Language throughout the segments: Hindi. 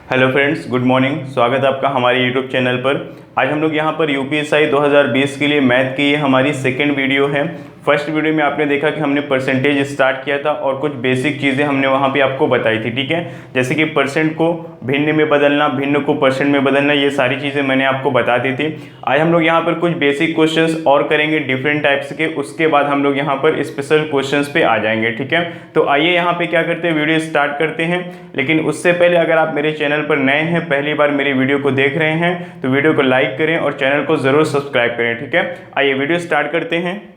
Hello friends, good morning. स्वागत है आपका हमारे यूट्यूब चैनल पर। आज हम लोग यहाँ पर यूपीएसआई 2020 के लिए मैथ की ये हमारी सेकंड वीडियो है। फर्स्ट वीडियो में आपने देखा कि हमने परसेंटेज स्टार्ट किया था और कुछ बेसिक चीज़ें हमने वहाँ पे आपको बताई थी, ठीक है। जैसे कि परसेंट को भिन्न में बदलना, भिन्न को परसेंट में बदलना, ये सारी चीज़ें मैंने आपको बता दी थी। आज हम लोग यहाँ पर कुछ बेसिक क्वेश्चंस और करेंगे डिफरेंट टाइप्स के, उसके बाद हम लोग यहाँ पर स्पेशल क्वेश्चंस पे आ जाएंगे, ठीक है। तो आइए यहाँ पे क्या करते हैं, वीडियो स्टार्ट करते हैं। लेकिन उससे पहले अगर आप मेरे चैनल पर नए हैं, पहली बार मेरी वीडियो को देख रहे हैं, तो वीडियो को लाइक करें और चैनल को ज़रूर सब्सक्राइब करें, ठीक है। आइए वीडियो स्टार्ट करते हैं।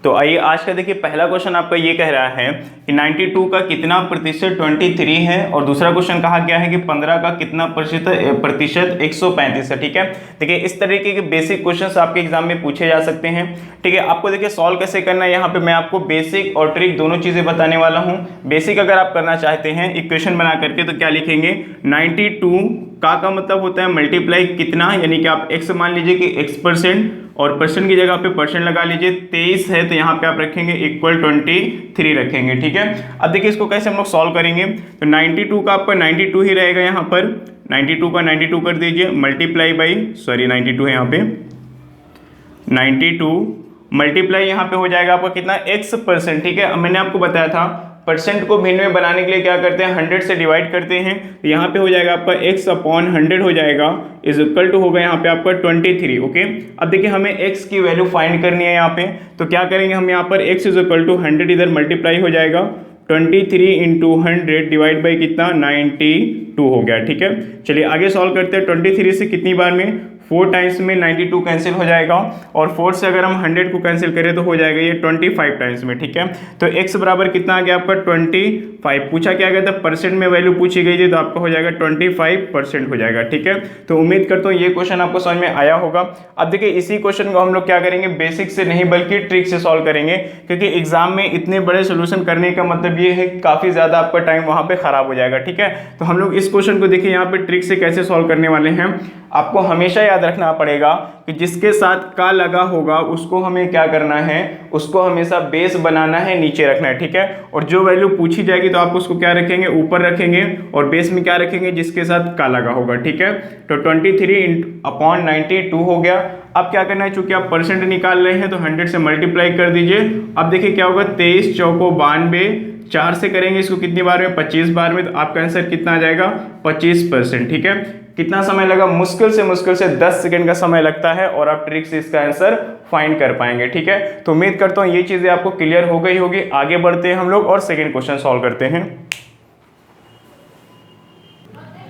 तो आइए आज का देखिए, पहला क्वेश्चन आपका ये कह रहा है कि 92 का कितना प्रतिशत 23 है, और दूसरा क्वेश्चन कहा गया है कि 15 का कितना प्रतिशत 135 है, ठीक है। देखिए इस तरीके के बेसिक क्वेश्चंस आपके एग्जाम में पूछे जा सकते हैं, ठीक है। आपको देखिए सॉल्व कैसे करना है, यहाँ पे मैं आपको बेसिक और ट्रिक दोनों चीजें बताने वाला हूँ। बेसिक अगर आप करना चाहते हैं इक्वेशन बना करके, तो क्या लिखेंगे, 92 का मतलब होता है मल्टीप्लाई कितना, यानी कि आप x मान लीजिए कि x%, और परसेंट की जगह पे परसेंट लगा लीजिए। 23 है तो यहाँ पे आप रखेंगे इक्वल 23 रखेंगे, ठीक है। अब देखिए इसको कैसे हम लोग सॉल्व करेंगे, तो 92 का आपका 92 ही रहेगा यहाँ पर, 92 का 92 कर दीजिए, मल्टीप्लाई बाई 92 है यहाँ पे, 92 मल्टीप्लाई यहाँ पे हो जाएगा आपका कितना, x%, ठीक है। अब मैंने आपको बताया था परसेंट को भिन्न में बनाने के लिए क्या करते हैं, 100 से डिवाइड करते हैं, तो यहाँ पे हो जाएगा आपका x/100 हो जाएगा, इज इक्वल टू होगा यहाँ पे आपका 23, ओके। अब देखिए हमें x की वैल्यू फाइंड करनी है यहाँ पे, तो क्या करेंगे हम यहाँ पर x इज इक्वल टू 100 इधर मल्टीप्लाई हो जाएगा, 23 इंटू 100 डिवाइड बाई कितना, 92 हो गया, ठीक है। चलिए आगे सॉल्व करते हैं। 23 से कितनी बार में, 4 टाइम्स में 92 कैंसिल हो जाएगा, और 4 से अगर हम 100 को कैंसिल करें तो हो जाएगा ये 25 टाइम्स में, ठीक है। तो x बराबर कितना आ गया आपका 25। पूछा क्या गया था, परसेंट में वैल्यू पूछी गई थी, तो आपका हो जाएगा 25% हो जाएगा, ठीक है। तो उम्मीद करता हूँ ये क्वेश्चन आपको समझ में आया होगा। अब देखिए इसी क्वेश्चन को हम लोग क्या करेंगे, बेसिक से नहीं बल्कि ट्रिक से सॉल्व करेंगे, क्योंकि एग्जाम में इतने बड़े सोल्यूशन करने का मतलब ये है कि काफी ज्यादा आपका टाइम वहां पे खराब हो जाएगा, ठीक है। तो हम लोग इस क्वेश्चन को देखिए यहाँ पे ट्रिक से कैसे सॉल्व करने वाले हैं। आपको हमेशा याद रखना पड़ेगा कि जिसके साथ का लगा होगा उसको हमें क्या करना है, उसको हमेशा बेस बनाना है, नीचे रखना है, ठीक है। और जो वैल्यू पूछी जाएगी तो आप उसको क्या रखेंगे, ऊपर रखेंगे, और बेस में क्या रखेंगे, जिसके साथ का लगा होगा, ठीक है। तो 23/92 हो गया। अब क्या करना है, चूंकि आप परसेंट निकाल रहे हैं तो 100 से मल्टीप्लाई कर दीजिए। अब देखिए क्या होगा, 23 चौको 92, 4 से करेंगे इसको कितनी बार में, 25 बार में, तो आपका आंसर कितना आ जाएगा, 25%, ठीक है। कितना समय लगा, मुश्किल से 10 सेकंड का समय लगता है, और आप ट्रिक से इसका आंसर फाइंड कर पाएंगे, ठीक है। तो उम्मीद करता हूं ये चीजें आपको क्लियर हो गई होगी। आगे बढ़ते हैं हम लोग और सेकंड क्वेश्चन सॉल्व करते हैं।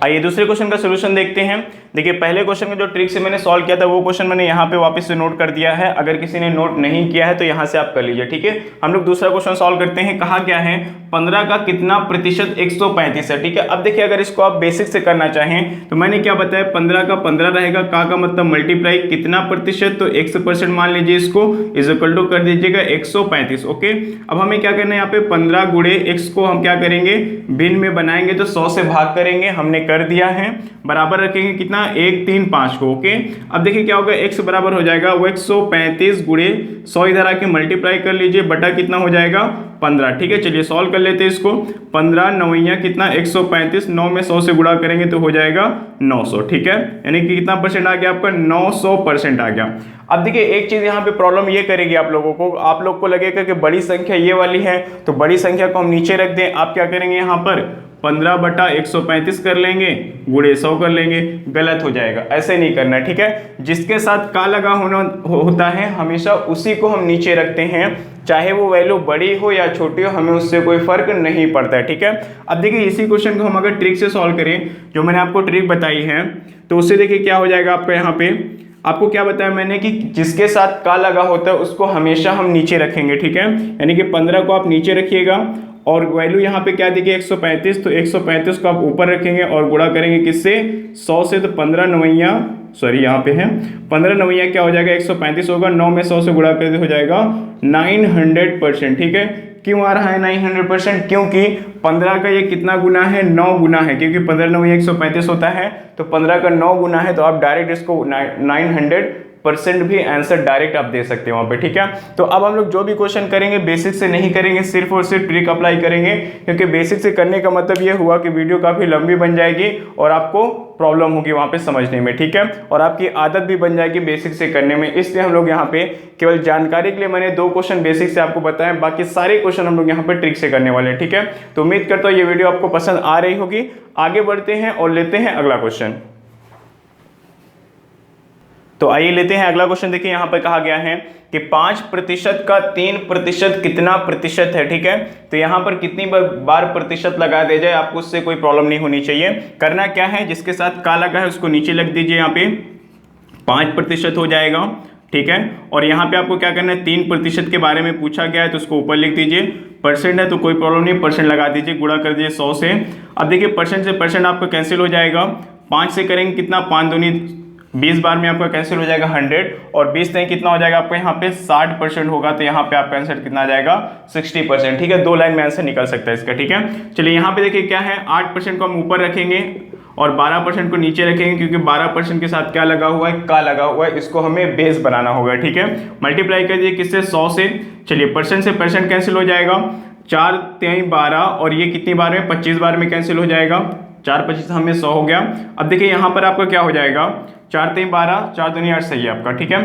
आइए दूसरे क्वेश्चन का सॉल्यूशन देखते हैं। देखिए पहले क्वेश्चन में जो ट्रिक से मैंने सॉल्व किया था वो क्वेश्चन मैंने यहाँ पे वापस से नोट कर दिया है, अगर किसी ने नोट नहीं किया है तो यहाँ से आप कर लीजिए, ठीक है। हम लोग दूसरा क्वेश्चन सॉल्व करते हैं। कहा क्या है, 15 का कितना प्रतिशत 135 है, ठीक है। अब देखिए अगर इसको आप बेसिक से करना चाहें तो मैंने क्या बताया, 15 का 15 रहेगा, का मतलब मल्टीप्लाई कितना प्रतिशत, तो 100% मान लीजिए, इसको इज इक्वल टू कर दीजिएगा 135, ओके। अब हमें क्या करना है, यहाँ पे 15 गुणे x को हम क्या करेंगे, भिन्न में बनाएंगे तो 100 से भाग करेंगे, हमने कर दिया है, बराबर रखेंगे कितना, 1 3 5 को, ओके। अब देखिए क्या होगा, x बराबर हो जाएगा वो 135 गुणे 100, इधर आके मल्टीप्लाई कर लीजिए, बटा कितना हो जाएगा 15, ठीक है। चलिए सॉल्व कर लेते हैं इसको। 15 9 कितना 135, 9 में 100 से गुणा करेंगे तो हो जाएगा 900, ठीक है। यानी कि कितना परसेंट आ गया आपका, 900% आ गया। अब देखिए एक चीज यहाँ पे प्रॉब्लम ये करेगी आप लोगों को, आप लोग को लगेगा कि बड़ी संख्या ये वाली है, तो बड़ी संख्या को हम नीचे रख दें। आप क्या करेंगे, यहाँ पर 15/135 कर लेंगे, गुणे 100 कर लेंगे, गलत हो जाएगा, ऐसे नहीं करना है, ठीक है। जिसके साथ का लगा होता है हमेशा उसी को हम नीचे रखते हैं, चाहे वो वैल्यू बड़ी हो या छोटी हो, हमें उससे कोई फर्क नहीं पड़ता है, ठीक है। अब देखिए इसी क्वेश्चन को हम अगर ट्रिक से सॉल्व करें, जो मैंने आपको ट्रिक बताई है, तो उससे देखिए क्या हो जाएगा आपका, यहाँ पे आपको क्या बताया मैंने कि जिसके साथ का लगा होता है उसको हमेशा हम नीचे रखेंगे, ठीक है। यानी कि 15 को आप नीचे रखिएगा, और वैल्यू यहाँ पे क्या देखिए 135, तो 135 को आप ऊपर रखेंगे और गुणा करेंगे किससे, 100 से, तो 15 9 यहाँ पे है 15 9 क्या हो जाएगा, 135 होगा, 9 में 100 से गुणा कर हो जाएगा 900%, ठीक है। क्यों आ रहा है 900%, क्योंकि 15 का ये कितना गुना है, 9 गुना है, क्योंकि 15 9 135 होता है, तो 15 का 9 गुना है, तो आप डायरेक्ट इसको 900 परसेंट भी आंसर डायरेक्ट आप दे सकते हैं वहाँ पे, ठीक है। तो अब हम लोग जो भी क्वेश्चन करेंगे बेसिक से नहीं करेंगे, सिर्फ और सिर्फ ट्रिक अप्लाई करेंगे, क्योंकि बेसिक से करने का मतलब ये हुआ कि वीडियो काफ़ी लंबी बन जाएगी और आपको प्रॉब्लम होगी वहाँ पे समझने में, ठीक है, और आपकी आदत भी बन जाएगी बेसिक से करने में। इसलिए हम लोग यहाँ पे केवल जानकारी के लिए मैंने 2 क्वेश्चन बेसिक से आपको बताएं, बाकी सारे क्वेश्चन हम लोग यहाँ पे ट्रिक से करने वाले हैं, ठीक है। तो उम्मीद करता हूँ ये वीडियो आपको पसंद आ रही होगी। आगे बढ़ते हैं और लेते हैं अगला क्वेश्चन। तो आइए लेते हैं अगला क्वेश्चन। देखिए यहाँ पर कहा गया है कि 5% का 3% कितना प्रतिशत है, ठीक है। तो यहाँ पर कितनी बार प्रतिशत लगा दिया जाए, आपको उससे कोई प्रॉब्लम नहीं होनी चाहिए। करना क्या है, जिसके साथ का लगा है उसको नीचे लिख दीजिए, यहाँ पे 5% हो जाएगा, ठीक है। और यहाँ पे आपको क्या करना है, 3% के बारे में पूछा गया है तो उसको ऊपर लिख दीजिए। परसेंट है तो कोई प्रॉब्लम नहीं, परसेंट लगा दीजिए, गुणा कर दीजिए 100 से। अब देखिए परसेंट से परसेंट आपका कैंसिल हो जाएगा, 5 से करेंगे कितना, 5 दूनी 20 बार में आपका कैंसिल हो जाएगा 100, और 20 नहीं कितना हो जाएगा आपको यहाँ पे 60% होगा, तो यहाँ पे आपका आंसर कितना आ जाएगा 60%, ठीक है। 2 लाइन में आंसर निकल सकता है इसका, ठीक है। चलिए यहाँ पे देखिए क्या है, 8% को हम ऊपर रखेंगे और 12% को नीचे रखेंगे, क्योंकि 12% के साथ क्या लगा हुआ है, का लगा हुआ है, इसको हमें बेस बनाना होगा, ठीक है। मल्टीप्लाई कर दीजिए किससे, 100 से। चलिए परसेंट से परसेंट कैंसिल हो जाएगा, 4 3 12, और ये कितनी बार में, 25 बार में कैंसिल हो जाएगा, 4 25 हमें 100 हो गया। अब देखिए यहाँ पर आपका क्या हो जाएगा, 4 3 12, 4 दूनी 8 सही है आपका, ठीक है।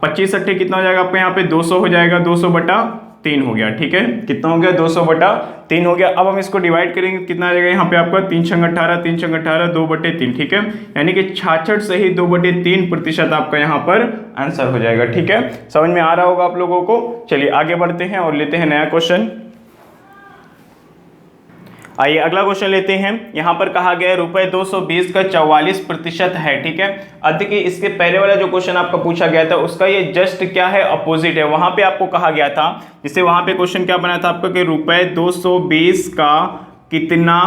25 अट्ठे कितना हो जाएगा आपको यहाँ पे, 200 हो जाएगा, 200/3 हो गया, ठीक है। कितना हो गया, 200/3 हो गया। अब हम इसको डिवाइड करेंगे, कितना आ जाएगा यहाँ पे आपका 3 छंग 18, 3 छंग 18, 2/3, ठीक है। यानी कि 66 से ही 2/3% आपका यहाँ पर आंसर हो जाएगा, ठीक है। समझ में आ रहा होगा आप लोगों को। चलिए आगे बढ़ते हैं और लेते हैं नया क्वेश्चन। आइए अगला क्वेश्चन लेते हैं। यहाँ पर कहा गया है ₹220 का 44% है, ठीक है। अब देखिए इसके पहले वाला जो क्वेश्चन आपका पूछा गया था उसका ये जस्ट क्या है, अपोजिट है। वहां पे आपको कहा गया था, जिससे वहां पे क्वेश्चन क्या बना था आपका कि ₹220 का कितना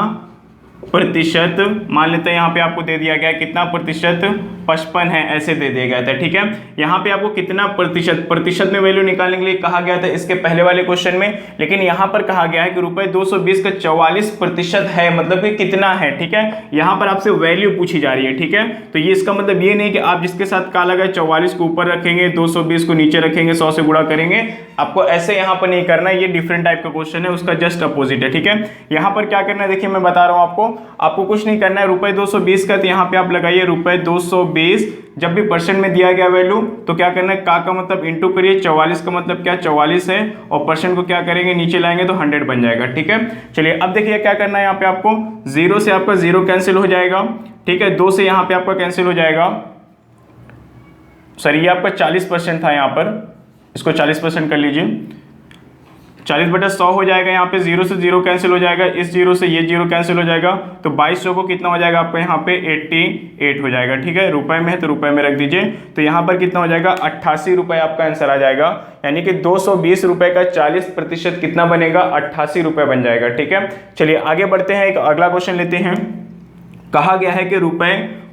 प्रतिशत, मान लेते हैं यहाँ पे आपको दे दिया गया कितना प्रतिशत, 55 है, ऐसे दे दिया गया था, ठीक है। यहाँ पे आपको कितना प्रतिशत में वैल्यू निकालने के लिए कहा गया था इसके पहले वाले क्वेश्चन में, लेकिन यहाँ पर कहा गया है कि ₹220 का 44% है, मतलब कि कितना है, ठीक है। यहाँ पर आपसे वैल्यू पूछी जा रही है, ठीक है। तो ये इसका मतलब ये नहीं कि आप जिसके साथ का लगा 44 को ऊपर रखेंगे, 220 को नीचे रखेंगे, 100 से गुणा करेंगे, आपको ऐसे यहाँ पर नहीं करना है। ये डिफरेंट टाइप का क्वेश्चन है, उसका जस्ट अपोजिट है, ठीक है। यहाँ पर क्या करना है, देखिए मैं बता रहा हूँ आपको कुछ नहीं करना है। ₹220 का, तो यहाँ पे आप लगाइए ₹220, जब भी परसेंट में दिया गया वैल्यू तो क्या करना है, का मतलब इंटू करिए, 44 का मतलब क्या, 44 है, और परसेंट को क्या करेंगे, नीचे लाएंगे तो 100 बन जाएगा, ठीक है। चलिए अब देखिए क्या करना है, यहाँ पे आपको 0 से आपका 0 कैंसिल हो जाएगा, ठीक है। 2 से यहाँ पे आपका कैंसिल हो जाएगा, सॉरी ये आपका 40% था, यहाँ पर इसको 40% कर लीजिए, 40/100 हो जाएगा। यहाँ पे 0 से 0 कैंसिल हो जाएगा, इस 0 से ये 0 कैंसिल हो जाएगा, तो 2200 को कितना हो जाएगा आपको यहाँ पे 88 हो जाएगा, ठीक है। रुपए में है तो रुपए में रख दीजिए, तो यहाँ पर कितना हो जाएगा 88 रुपए आपका आंसर आ जाएगा। यानी कि 220 रुपए का 40% कितना बनेगा, 88 रुपए बन जाएगा, ठीक है। चलिए आगे बढ़ते हैं, एक अगला क्वेश्चन लेते हैं। कहा गया है कि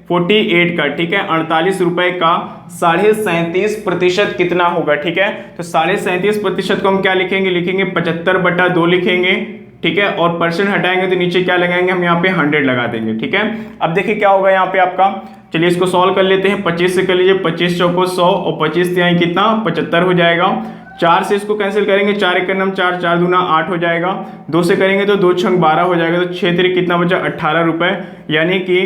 ₹48 का, ठीक है, 48 रुपए का 37.5% कितना होगा, ठीक है। तो 37.5% को हम क्या लिखेंगे, लिखेंगे 75/2 लिखेंगे, ठीक है। और परसेंट हटाएंगे तो नीचे क्या लगाएंगे, हम यहाँ पे 100 लगा देंगे, ठीक है। अब देखिए क्या होगा यहाँ पे आपका, चलिए इसको सॉल्व कर लेते हैं। 25 से कर लीजिए, 25 चौको 100 और 25 तिहाई कितना, 75 हो जाएगा। 4 से इसको कैंसिल करेंगे, 4 एक नम 4, 4 दूना 8 हो जाएगा। 2 से करेंगे तो 2 छंग 12 हो जाएगा, तो 6 तिरिक कितना बचा, 18 रुपए। यानी कि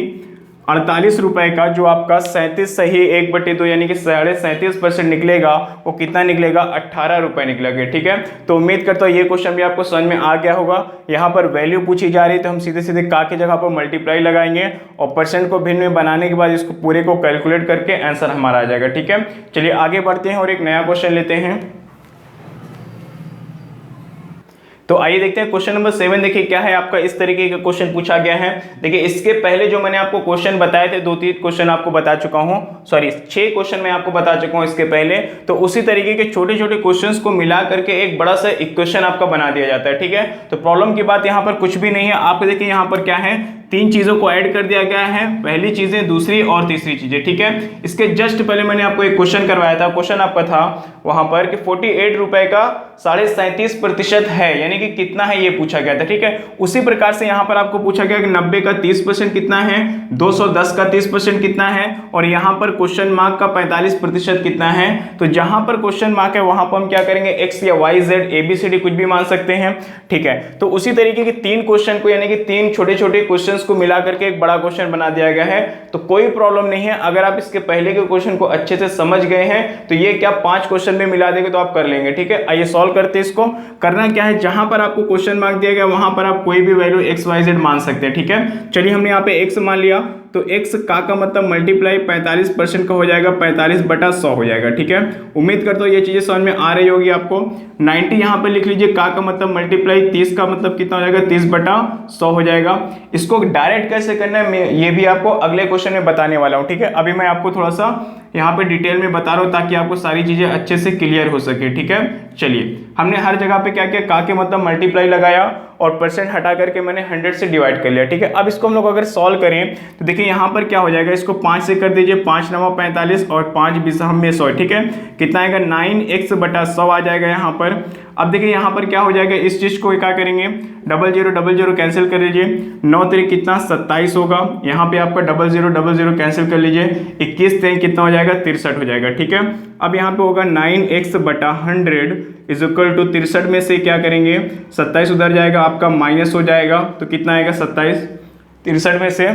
48 रुपए का जो आपका 37 सही 1/2 यानी कि 37.5% निकलेगा, वो कितना निकलेगा, 18 रुपए निकलेगा, ठीक है। तो उम्मीद करता हूँ ये क्वेश्चन भी आपको समझ में आ गया होगा। यहाँ पर वैल्यू पूछी जा रही है तो हम सीधे सीधे का की जगह पर मल्टीप्लाई लगाएंगे और परसेंट को भिन्न में बनाने के बाद इसको पूरे को कैलकुलेट करके आंसर हमारा आ जाएगा, ठीक है। चलिए आगे बढ़ते हैं और एक नया क्वेश्चन लेते हैं। तो आइए देखते हैं क्वेश्चन नंबर 7। देखिए क्या है आपका, इस तरीके का क्वेश्चन पूछा गया है। देखिए इसके पहले जो मैंने आपको क्वेश्चन बताए थे, 2-3 क्वेश्चन आपको बता चुका हूं, सॉरी 6 क्वेश्चन मैं आपको बता चुका हूं इसके पहले। तो उसी तरीके के छोटे छोटे क्वेश्चंस को मिला करके एक बड़ा सा इक्वेशन आपका बना दिया जाता है, ठीक है। तो प्रॉब्लम की बात यहाँ पर कुछ भी नहीं है। आप देखिए यहाँ पर क्या है, तीन चीज़ों को ऐड कर दिया गया है, पहली चीज़ें, दूसरी और तीसरी चीज़ें, ठीक है। इसके जस्ट पहले मैंने आपको एक क्वेश्चन करवाया था, क्वेश्चन आपका था वहां पर कि 48 रुपए का 37.5% है, यानी कि कितना है ये पूछा गया था, ठीक है। उसी प्रकार से यहाँ पर आपको पूछा गया कि 90 का 30% कितना है, 210 का 30% कितना है, और यहाँ पर क्वेश्चन मार्क का 45% कितना है। तो जहां पर क्वेश्चन मार्क है वहां पर हम क्या करेंगे, एक्स या वाई जेड ABCD कुछ भी मान सकते हैं, ठीक है। तो उसी तरीके के तीन क्वेश्चन को, यानी कि तीन छोटे छोटे क्वेश्चन को मिला करके एक बड़ा क्वेश्चन बना दिया गया है। तो कोई प्रॉब्लम नहीं है, अगर आप इसके पहले के क्वेश्चन को अच्छे से समझ गए हैं तो ये क्या 5 क्वेश्चन में मिला देंगे तो आप कर लेंगे, ठीक है। आइए सॉल्व करते हैं इसको। करना क्या है, जहां पर आपको क्वेश्चन मार्क दिया गया वहां पर आप कोई भी वैल्यू एक्स वाई जेड मान सकते हैं, ठीक है। चलिए हमने यहाँ पे एक्स मान लिया, तो x का मतलब मल्टीप्लाई 45% का हो जाएगा, 45/100 हो जाएगा, ठीक है। उम्मीद करता हूँ ये चीजें समझ में आ रही होगी आपको। 90 यहाँ पे लिख लीजिए, का मतलब मल्टीप्लाई 30 का मतलब कितना हो जाएगा, 30/100 हो जाएगा। इसको डायरेक्ट कैसे करना है ये भी आपको अगले क्वेश्चन में बताने वाला हूँ, ठीक है। अभी मैं आपको थोड़ा सा यहाँ पे डिटेल में बता रहा हूँ ताकि आपको सारी चीजें अच्छे से क्लियर हो सके, ठीक है। चलिए, हमने हर जगह पे क्या किया, का के मतलब मल्टीप्लाई लगाया और परसेंट हटा करके मैंने 100 से डिवाइड कर लिया, ठीक है। अब इसको हम लोग अगर सॉल्व करें तो देखिए यहाँ पर क्या हो जाएगा, इसको 5 से कर दीजिए, 5 9 45 और 5 20 में 100, ठीक है। कितना आएगा, 9x/100 आ जाएगा यहाँ पर। अब देखिए यहाँ पर क्या हो जाएगा, इस चीज को क्या करेंगे, 00 कैंसिल कर लीजिए, 9 3 कितना 27 होगा, यहाँ पे आपका 00 कैंसिल कर लीजिए, 21 3 कितना हो जाएगा, 63 हो जाएगा, ठीक है। अब यहाँ पे होगा 9x/100 इज इक्वल टू 63 में से क्या करेंगे, 27 उधर जाएगा, आपका माइनस हो जाएगा, तो कितना आएगा 27, 63 में से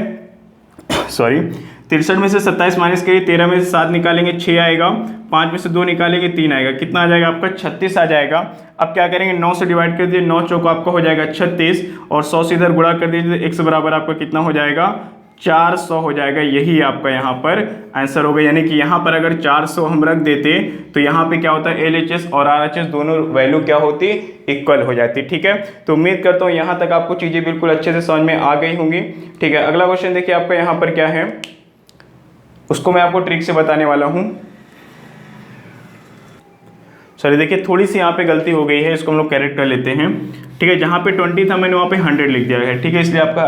27 माइनस करिए, 13 में से 7 निकालेंगे 6 आएगा, 5 में से 2 निकालेंगे 3 आएगा, कितना आ जाएगा आपका 36 आ जाएगा। अब क्या करेंगे, 9 से डिवाइड कर दीजिए, 9 चौक आपका हो जाएगा 36 और 100 से इधर गुणा कर दीजिए, x बराबर आपका कितना हो जाएगा, 400 हो जाएगा। यही आपका यहाँ पर आंसर होगा, यानी कि यहाँ पर अगर 400 हम रख देते तो यहाँ पे क्या होता है, LHS और RHS दोनों वैल्यू क्या होती, इक्वल हो जाती, ठीक है। तो उम्मीद करता हूँ यहाँ तक आपको चीज़ें बिल्कुल अच्छे से समझ में आ गई होंगी, ठीक है। अगला क्वेश्चन देखिए आपका यहाँ पर क्या है, उसको मैं आपको ट्रिक से बताने वाला हूँ। चलिए देखिए, थोड़ी सी यहाँ पे गलती हो गई है, इसको हम लोग करेक्ट कर लेते हैं, ठीक है। जहाँ पे 20 था मैंने वहाँ पे 100 लिख दिया है, ठीक है, इसलिए आपका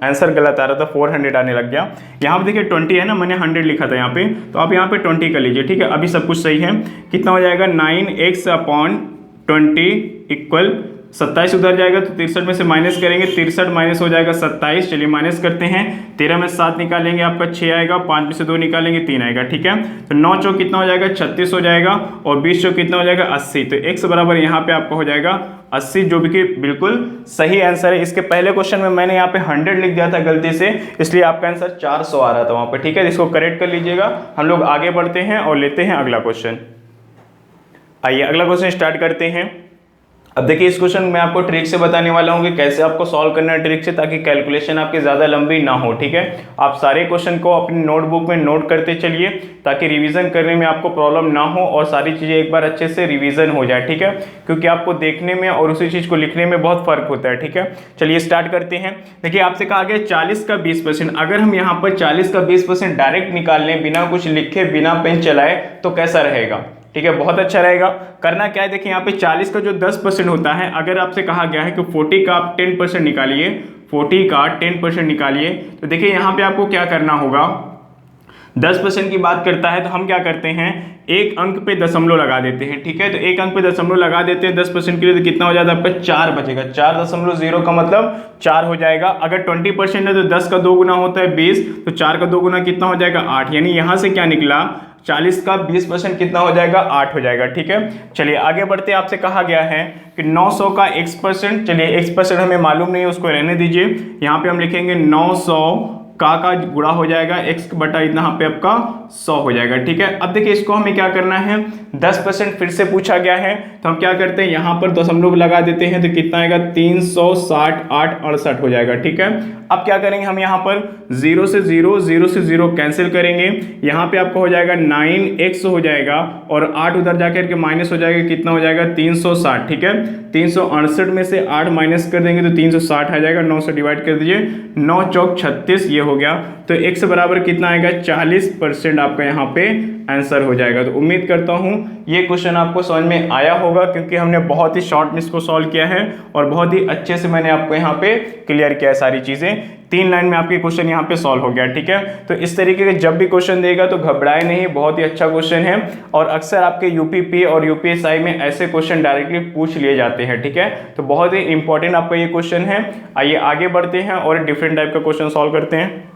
आंसर गलत आ रहा था, 400 आने लग गया। यहाँ पे देखिए 20 है ना, मैंने 100 लिखा था यहाँ पे, तो आप यहाँ पे 20 कर लीजिए, ठीक है। अभी सब कुछ सही है, कितना हो जाएगा, 9x/20 इक्वल 27 उधर जाएगा तो 63 में से माइनस करेंगे, 63 माइनस हो जाएगा 27, चलिए माइनस करते हैं, 13 में 7 निकालेंगे आपका 6 आएगा, 5 में से 2 निकालेंगे 3 आएगा, ठीक है। तो 9 चौक कितना हो जाएगा, 36 हो जाएगा और 20 चौक कितना हो जाएगा, 80। तो x बराबर यहाँ पे आपका हो जाएगा 80, जो भी कि बिल्कुल सही आंसर है। इसके पहले क्वेश्चन में मैंने यहाँ पे 100 लिख दिया था गलती से, इसलिए आपका आंसर 400 आ रहा था वहाँ पे, ठीक है। इसको करेक्ट कर लीजिएगा। हम लोग आगे बढ़ते हैं और लेते हैं अगला क्वेश्चन। आइए अगला क्वेश्चन स्टार्ट करते हैं। अब देखिए, इस क्वेश्चन में आपको ट्रिक से बताने वाला हूँ कि कैसे आपको सॉल्व करना है ट्रिक से, ताकि कैलकुलेशन आपकी ज़्यादा लंबी ना हो, ठीक है। आप सारे क्वेश्चन को अपनी नोटबुक में नोट करते चलिए ताकि रिवीजन करने में आपको प्रॉब्लम ना हो और सारी चीज़ें एक बार अच्छे से रिवीजन हो जाए, ठीक है। क्योंकि आपको देखने में और उसी चीज़ को लिखने में बहुत फर्क होता है, ठीक है। चलिए स्टार्ट करते हैं। देखिए, आपसे कहा गया 40 का 20%, अगर हम यहाँ पर 40 का 20% डायरेक्ट निकाल लें बिना कुछ लिखे, बिना पेन चलाए, तो कैसा रहेगा, ठीक है, बहुत अच्छा रहेगा। करना क्या है, देखिए यहाँ पे 40 का जो 10% होता है, अगर आपसे कहा गया है कि 40 का आप 10% निकालिए, 40 का 10% निकालिए, तो देखिए यहाँ पे आपको क्या करना होगा, 10% की बात करता है तो हम क्या करते हैं, एक अंक पे दशमलव लगा देते हैं, ठीक है। तो एक अंक पे दशमलव लगा देते हैं 10% के लिए, तो कितना हो जाता है आपका 4 बचेगा, 4.0 का मतलब 4 हो जाएगा। अगर 20% है तो 10 का 2 गुना होता है 20, तो 4 का 2 गुना कितना हो जाएगा 8, यानी यहाँ से क्या निकला, 40 का 20% कितना हो जाएगा, 8 हो जाएगा, ठीक है। चलिए आगे बढ़ते, आपसे कहा गया है कि 900 का x%, चलिए x% हमें मालूम नहीं है, उसको रहने दीजिए। यहाँ पे हम लिखेंगे 900 का गुणा हो जाएगा x बटा इतना, यहाँ पे आपका 100 हो जाएगा, ठीक है। अब देखिए, इसको हमें क्या करना है, 10% फिर से पूछा गया है, तो हम क्या करते हैं, यहाँ पर दशमलव लगा देते हैं, तो कितना आएगा 360 8 68 हो जाएगा, ठीक है। अब क्या करेंगे, हम यहाँ पर 0 से 0 कैंसिल करेंगे, यहाँ पे आपका हो जाएगा 9x हो जाएगा और 8 उधर जाकर के माइनस हो जाएगा, कितना हो जाएगा 360, ठीक है। 368 में से 8 माइनस कर देंगे तो 360 आ जाएगा, 9 से डिवाइड कर दीजिए, 9 चौक 36, ये हो गया, तो x बराबर कितना आएगा 40% आपका यहाँ पे आंसर हो जाएगा। तो उम्मीद करता हूँ ये क्वेश्चन आपको समझ में आया होगा, क्योंकि हमने बहुत ही शॉर्ट में इसको सॉल्व किया है और बहुत ही अच्छे से मैंने आपको यहाँ पे क्लियर किया है सारी चीज़ें। 3 लाइन में आपके क्वेश्चन यहाँ पे सॉल्व हो गया, ठीक है। तो इस तरीके के जब भी क्वेश्चन देगा तो घबराए नहीं, बहुत ही अच्छा क्वेश्चन है और अक्सर आपके यूपीपी और यूपीएसआई में ऐसे क्वेश्चन डायरेक्टली पूछ लिए जाते हैं, ठीक है। तो बहुत ही इंपॉर्टेंट आपका ये क्वेश्चन है। आइए आगे बढ़ते हैं और डिफरेंट टाइप का क्वेश्चन सॉल्व करते हैं।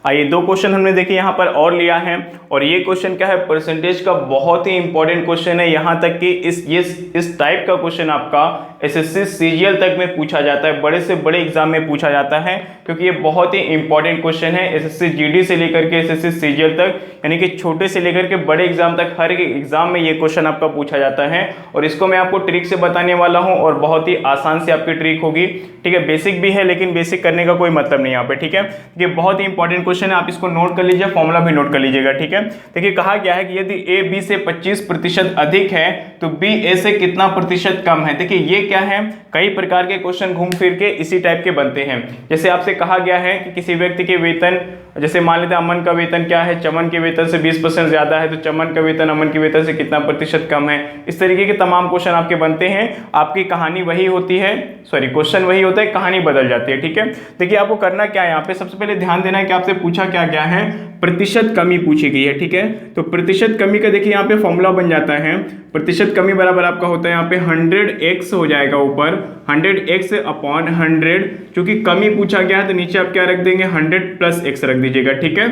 आइए 2 क्वेश्चन हमने देखे यहाँ पर और लिया है, और ये क्वेश्चन क्या है, परसेंटेज का बहुत ही इंपॉर्टेंट क्वेश्चन है। यहाँ तक कि इस टाइप का क्वेश्चन आपका एसएससी सीजीएल तक में पूछा जाता है, बड़े से बड़े एग्जाम में पूछा जाता है, क्योंकि ये बहुत ही इंपॉर्टेंट क्वेश्चन है। एसएससी जीडी से लेकर के एसएससी सीजीएल तक, यानी कि छोटे से लेकर के बड़े एग्जाम तक हर एक एग्जाम में ये क्वेश्चन आपका पूछा जाता है। और इसको मैं आपको ट्रिक से बताने वाला हूँ और बहुत ही आसान से आपकी ट्रिक होगी, ठीक है। बेसिक भी है लेकिन बेसिक करने का कोई मतलब नहीं यहाँ पे, ठीक है। ये बहुत ही इंपॉर्टेंट क्वेश्चन है, आप इसको नोट कर लीजिए, फॉर्मूला भी नोट कर लीजिएगा, ठीक है। देखिए कहा गया है कि यदि ए बी से 25% अधिक है तो बी ए से कितना प्रतिशत कम है। देखिए ये क्या है, कई प्रकार के क्वेश्चन घूम फिर के इसी टाइप के बनते हैं। जैसे आपसे कहा गया है कि किसी व्यक्ति के वेतन, जैसे मान लेते हैं अमन का वेतन क्या है, चमन के वेतन से 20% ज्यादा है, तो चमन का वेतन अमन के वेतन से कितना प्रतिशत कम है। इस तरीके के तमाम क्वेश्चन आपके बनते हैं। आपकी कहानी वही होती है, सॉरी क्वेश्चन वही होता है, कहानी बदल जाती है, ठीक है। देखिए आपको करना क्या है, यहाँ पे सबसे पहले ध्यान देना है कि आपसे पूछा क्या गया है, प्रतिशत कमी पूछी गई है, ठीक है। तो प्रतिशत कमी का देखिए यहाँ पे फॉर्मूला बन जाता है, प्रतिशत कमी बराबर आपका होता है यहाँ पे 100x हो जाएगा ऊपर, 100x अपॉन 100, क्योंकि कमी पूछा गया है तो नीचे आप क्या रख देंगे 100 + x रख दीजिएगा, ठीक है।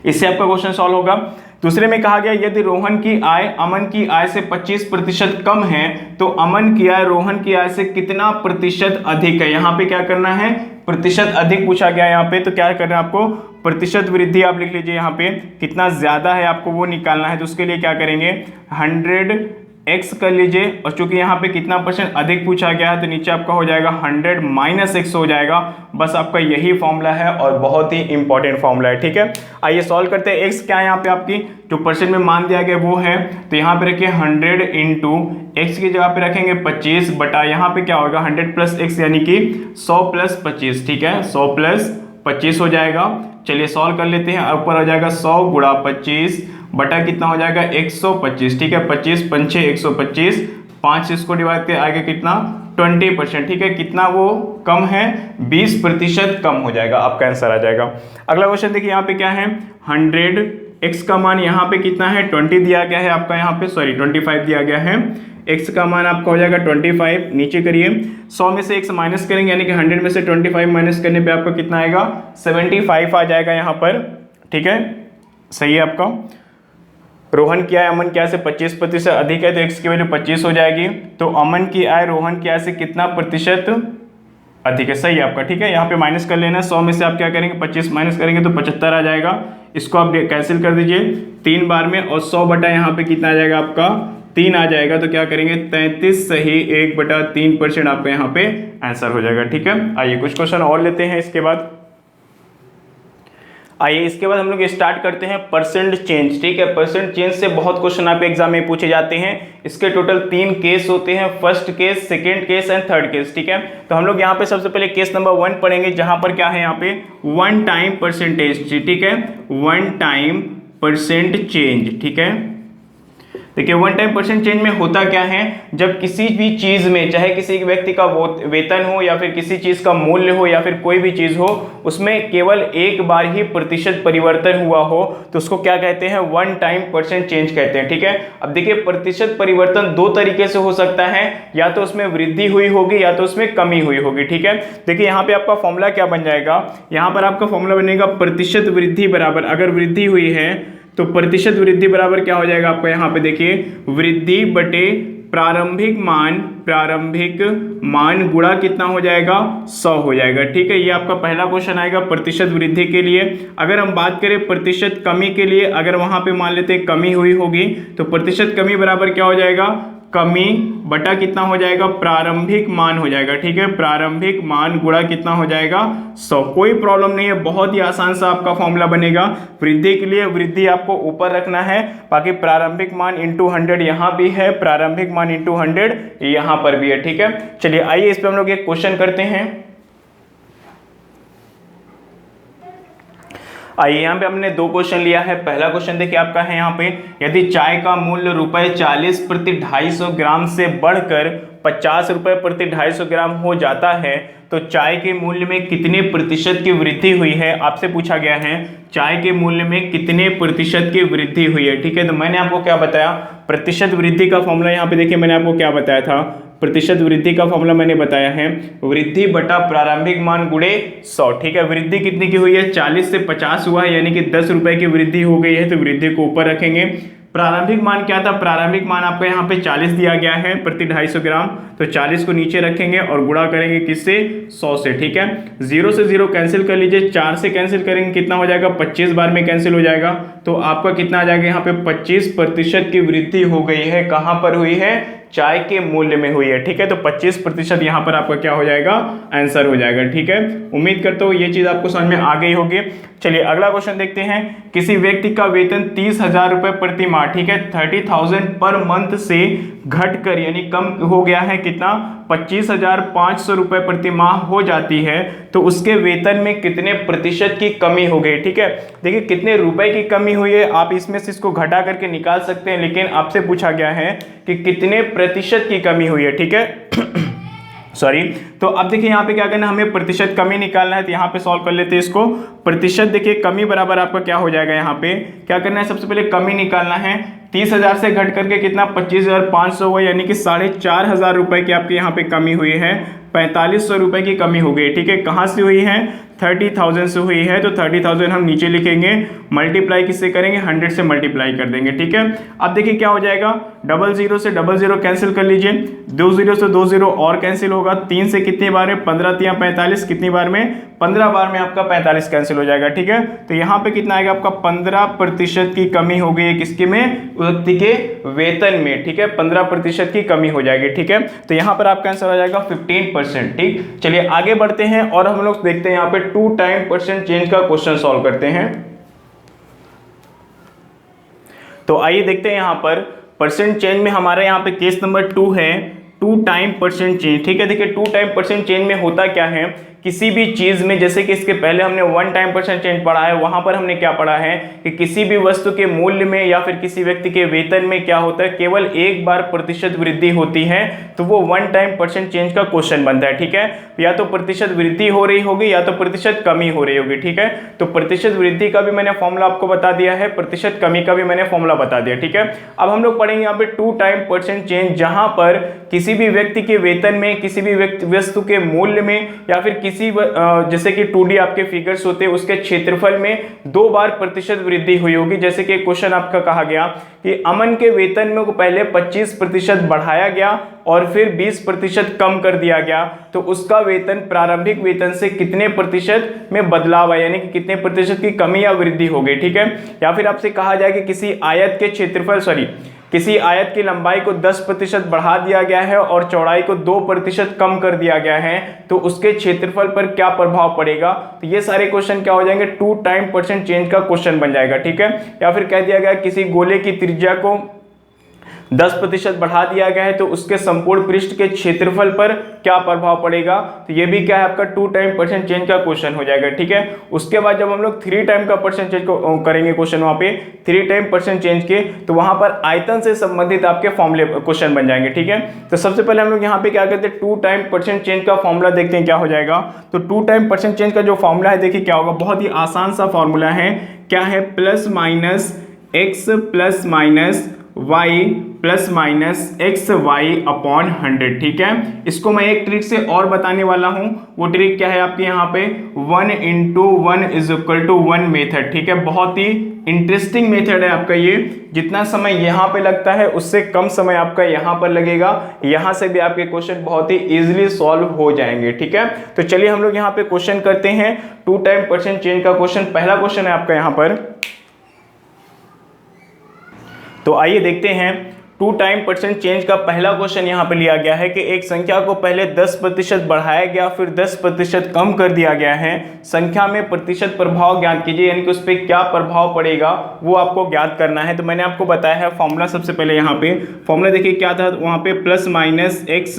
इससे आपका क्वेश्चन सॉल्व होगा। दूसरे में कहा गया यदि रोहन की आय अमन की आय से 25% कम है तो अमन की आय रोहन की आय से कितना प्रतिशत अधिक है। यहाँ पे क्या करना है, प्रतिशत अधिक पूछा गया यहाँ पे, तो क्या करना है आपको, प्रतिशत वृद्धि आप लिख लीजिए, यहाँ पे कितना ज्यादा है आपको वो निकालना है। तो उसके लिए क्या करेंगे 100x कर लीजिए, और चूंकि यहाँ पे कितना % अधिक पूछा गया है तो नीचे आपका हो जाएगा 100 - x हो जाएगा। बस आपका यही फॉर्मूला है और बहुत ही इंपॉर्टेंट फॉर्मूला है, ठीक है। आइए सॉल्व करते हैं। x क्या है यहाँ पे आपकी जो परसेंट में मान दिया गया वो है, तो यहाँ पे रखिए 100 × x की जगह पे रखेंगे 25 बटा यहाँ पे क्या होगा 100 + x यानी कि 100 + 25, ठीक है, 100 + 25 हो जाएगा। चलिए सॉल्व कर लेते हैं। ऊपर हो जाएगा 100 × 25 बटा कितना हो जाएगा 125, ठीक है। 25 × 5 = 125, 5 इसको डिवाइड कर आएगा कितना 20%, ठीक है। कितना वो कम है 20% कम हो जाएगा, आपका आंसर आ जाएगा। अगला क्वेश्चन देखिए यहाँ पे क्या है, 100x का मान यहाँ पे कितना है 20 दिया गया है आपका, यहाँ पे सॉरी 25 दिया गया है। x का मान आपका हो जाएगा 25, नीचे करिए 100 में से x माइनस करेंगे, यानी कि 100 में से 25 माइनस करने पे आपका कितना आएगा 75 आ जाएगा यहाँ पर, ठीक है। सही है आपका। रोहन की आय अमन की आय से 25% अधिक है तो x की वैल्यू 25 हो जाएगी। तो अमन की आय रोहन की आय से कितना प्रतिशत अधिक है, सही है आपका, ठीक है। यहाँ पे माइनस कर लेना है, 100 में से आप क्या करेंगे 25 माइनस करेंगे तो 75 आ जाएगा। इसको आप कैंसिल कर दीजिए 3 बार में, और 100 बटा यहाँ पे कितना आ जाएगा आपका 3 आ जाएगा। तो क्या करेंगे 33 सही 1/3% आपका यहाँ पे आंसर हो जाएगा, ठीक है। आइए कुछ क्वेश्चन और लेते हैं इसके बाद। आइए इसके बाद हम लोग स्टार्ट करते हैं परसेंट चेंज, ठीक है। परसेंट चेंज से बहुत क्वेश्चन आपके एग्जाम में पूछे जाते हैं। इसके टोटल 3 केस होते हैं, first case, second case and third case, ठीक है। तो हम लोग यहाँ पे सबसे पहले केस नंबर 1 पढ़ेंगे, जहां पर क्या है यहाँ पे 1 टाइम परसेंटेज, ठीक है, 1 टाइम परसेंट चेंज, ठीक है। देखिए 1 टाइम परसेंट चेंज में होता क्या है, जब किसी भी चीज में, चाहे किसी व्यक्ति का वेतन हो या फिर किसी चीज का मूल्य हो या फिर कोई भी चीज हो, उसमें केवल एक बार ही प्रतिशत परिवर्तन हुआ हो तो उसको क्या कहते हैं 1 टाइम परसेंट चेंज कहते हैं, ठीक है। अब देखिए प्रतिशत परिवर्तन 2 तरीके से हो सकता है, या तो उसमें वृद्धि हुई होगी या तो उसमें कमी हुई होगी, ठीक है। देखिए यहाँ पे आपका फॉर्मूला क्या बन जाएगा, यहाँ पर आपका फॉर्मूला बनेगा प्रतिशत वृद्धि बराबर, अगर वृद्धि हुई है तो प्रतिशत वृद्धि बराबर क्या हो जाएगा आपका, यहाँ पे देखिए वृद्धि बटे प्रारंभिक मान गुणा कितना हो जाएगा 100 हो जाएगा, ठीक है। ये आपका पहला क्वेश्चन आएगा प्रतिशत वृद्धि के लिए। अगर हम बात करें प्रतिशत कमी के लिए, अगर वहां पे मान लेते हैं कमी हुई होगी तो प्रतिशत कमी बराबर क्या हो जाएगा, कमी बटा कितना हो जाएगा प्रारंभिक मान हो जाएगा, ठीक है। प्रारंभिक मान गुणा कितना हो जाएगा 100। कोई प्रॉब्लम नहीं है, बहुत ही आसान सा आपका फॉर्मूला बनेगा। वृद्धि के लिए वृद्धि आपको ऊपर रखना है, बाकी प्रारंभिक मान इंटू 100 यहाँ भी है, प्रारंभिक मान इंटू 100 यहाँ पर भी है, ठीक है। चलिए आइए इस पर हम लोग एक क्वेश्चन करते हैं। आइए यहाँ पे हमने दो क्वेश्चन लिया है। पहला क्वेश्चन देखिए आपका है यहाँ पे, यदि चाय का मूल्य ₹40 प्रति 250 ग्राम से बढ़कर 50 रुपये प्रति 250 ग्राम हो जाता है तो चाय के मूल्य में कितने प्रतिशत की वृद्धि हुई है। आपसे पूछा गया है चाय के मूल्य में कितने प्रतिशत की वृद्धि हुई है। ठीक है, तो मैंने आपको क्या बताया, प्रतिशत वृद्धि का फॉर्मूला यहाँ पे देखिए मैंने आपको क्या बताया था, प्रतिशत वृद्धि का फॉर्मूला मैंने बताया है वृद्धि बटा प्रारंभिक मान गुणे 100। ठीक है, वृद्धि कितनी की हुई है, 40 से 50 हुआ है, यानी कि 10 रुपए की वृद्धि हो गई है, तो वृद्धि को ऊपर रखेंगे। प्रारंभिक मान क्या था, प्रारंभिक मान आपका यहाँ पे 40 दिया गया है प्रति 250 ग्राम, तो 40 को नीचे रखेंगे और गुणा करेंगे किससे, 100 से। ठीक है, 0 से 0 कैंसिल कर लीजिए, 4 से कैंसिल करेंगे कितना हो जाएगा, 25 बार में कैंसिल हो जाएगा, तो आपका कितना आ जाएगा यहाँ पे 25% की वृद्धि हो गई है। कहाँ पर हुई है, चाय के मूल्य में हुई है। ठीक है, तो 25% यहाँ पर आपका क्या हो जाएगा, आंसर हो जाएगा। ठीक है, उम्मीद करता हूँ ये चीज आपको समझ में आ गई होगी। चलिए अगला क्वेश्चन देखते हैं। किसी व्यक्ति का वेतन 30,000 रुपए प्रति माह, ठीक है, 30,000 पर मंथ से घटकर यानी कम हो गया है कितना, 25,500 रुपए प्रति माह हो जाती है, तो उसके वेतन में कितने प्रतिशत की कमी हो गई। ठीक है, देखिए कितने रुपए की कमी हुई है, आप इसमें से इसको घटा करके निकाल सकते हैं, लेकिन आपसे पूछा गया है कि कितने प्रतिशत की कमी हुई है। ठीक है सॉरी, तो अब देखिए यहाँ पे क्या करना है, हमें प्रतिशत कमी निकालना है, तो यहाँ पे सॉल्व कर लेते हैं इसको। प्रतिशत देखिए कमी बराबर आपका क्या हो जाएगा, यहाँ पे क्या करना है, सबसे पहले कमी निकालना है। 30,000 से घट करके कितना 25,500 हुआ, यानी कि 4,500 रुपए की आपके यहाँ पे कमी हुई है, 4,500 रुपए की कमी हो गई। ठीक है, कहाँ से हुई है, 30,000 से हुई है, तो 30,000 हम नीचे लिखेंगे, मल्टीप्लाई किससे करेंगे, 100 से मल्टीप्लाई कर देंगे। ठीक है, अब देखिए क्या हो जाएगा, 00 से 00 कैंसिल कर लीजिए, 20 से 20 और कैंसिल होगा, 3 से कितनी बार में, 15 3 45, कितनी बार में, 15 बार में आपका 45 कैंसिल हो जाएगा। ठीक है, तो यहाँ पे कितना आएगा आपका 15% की कमी हो गई है, किसके में, व्यक्ति के वेतन में। ठीक है, 15% की कमी हो जाएगी। ठीक है, तो यहाँ पर आपका आंसर आ जाएगा 15%। ठीक, चलिए आगे बढ़ते हैं और हम लोग देखते हैं यहाँ पे 2 टाइम परसेंट चेंज का क्वेश्चन सॉल्व करते हैं। तो आइए देखते हैं यहाँ पर परसेंट चेंज में हमारे यहाँ पे केस नंबर 2 है, 2 टाइम परसेंट चेंज। ठीक है, देखिए 2 टाइम परसेंट चेंज में होता क्या है, किसी भी चीज में, जैसे कि इसके पहले हमने 1 टाइम परसेंट चेंज पढ़ा है, वहां पर हमने क्या पढ़ा है कि किसी भी वस्तु के मूल्य में या फिर किसी व्यक्ति के वेतन में क्या होता है, केवल एक बार प्रतिशत वृद्धि होती है, तो वो 1 टाइम परसेंट चेंज का क्वेश्चन बनता है। ठीक है, या तो प्रतिशत वृद्धि हो रही होगी या तो प्रतिशत कमी हो रही होगी। ठीक है, तो प्रतिशत वृद्धि का भी मैंने फॉर्मूला आपको बता दिया है, प्रतिशत कमी का भी मैंने फॉर्मूला बता दिया। ठीक है, अब हम लोग पढ़ेंगे यहाँ पे 2 टाइम परसेंट चेंज, जहां पर किसी भी व्यक्ति के वेतन में, किसी भी वस्तु के मूल्य में या फिर किसी जैसे कि 2D आपके फिगर्स होते हैं उसके क्षेत्रफल में 2 बार प्रतिशत वृद्धि हुई होगी। जैसे कि क्वेश्चन आपका कहा गया कि अमन के वेतन में को पहले 25% बढ़ाया गया और फिर 20% कम कर दिया गया, तो उसका वेतन प्रारंभिक वेतन से कितने प्रतिशत में बदलाव आया, यानी कि कितने प्रतिशत की कमी या वृद्धि हो गई। ठीक है, या फिर आपसे कहा जाए कि किसी आयत के क्षेत्रफल किसी आयत की लंबाई को 10% बढ़ा दिया गया है और चौड़ाई को 2% कम कर दिया गया है, तो उसके क्षेत्रफल पर क्या प्रभाव पड़ेगा। तो ये सारे क्वेश्चन क्या हो जाएंगे, 2 टाइम परसेंट चेंज का क्वेश्चन बन जाएगा। ठीक है, या फिर कह दिया गया किसी गोले की त्रिज्या को 10% बढ़ा दिया गया है, तो उसके संपूर्ण पृष्ठ के क्षेत्रफल पर क्या प्रभाव पड़ेगा, तो ये भी क्या है आपका 2 टाइम परसेंट चेंज का क्वेश्चन हो जाएगा। ठीक है, उसके बाद जब हम लोग 3 टाइम का परसेंट चेंज को करेंगे क्वेश्चन, वहां पे 3 टाइम परसेंट चेंज के, तो वहां पर आयतन से संबंधित आपके फॉर्मूले क्वेश्चन बन जाएंगे। ठीक है, तो सबसे पहले हम लोग यहाँ पे क्या करते हैं, 2 टाइम परसेंट चेंज का फॉर्मूला देखते हैं क्या हो जाएगा। तो 2 टाइम परसेंट चेंज का जो फॉर्मूला है देखिए क्या होगा, बहुत ही आसान सा फॉर्मूला है, क्या है, plus minus x plus minus y plus minus x y upon 100। ठीक है, इसको मैं एक ट्रिक से और बताने वाला हूं, वो ट्रिक क्या है आपके यहाँ पे 1 × 1 = 1 मेथड। ठीक है, बहुत ही इंटरेस्टिंग मेथड है आपका ये, जितना समय यहाँ पे लगता है उससे कम समय आपका यहाँ पर लगेगा, यहाँ से भी आपके क्वेश्चन बहुत ही इजीली सॉल्व हो जाएंगे। ठीक है, तो चलिए हम लोग यहाँ पे क्वेश्चन करते हैं 2 टाइम परसेंट चेंज का क्वेश्चन। पहला क्वेश्चन है आपका यहाँ पर, तो आइए देखते हैं 2 टाइम परसेंट चेंज का पहला क्वेश्चन यहाँ पे लिया गया है कि एक संख्या को पहले 10% बढ़ाया गया फिर 10% कम कर दिया गया है, संख्या में प्रतिशत प्रभाव ज्ञात कीजिए, यानी कि उस पर क्या प्रभाव पड़ेगा वो आपको ज्ञात करना है। तो मैंने आपको बताया है फॉर्मूला, सबसे पहले यहाँ पे फॉर्मूला देखिए क्या था, वहाँ पे plus minus x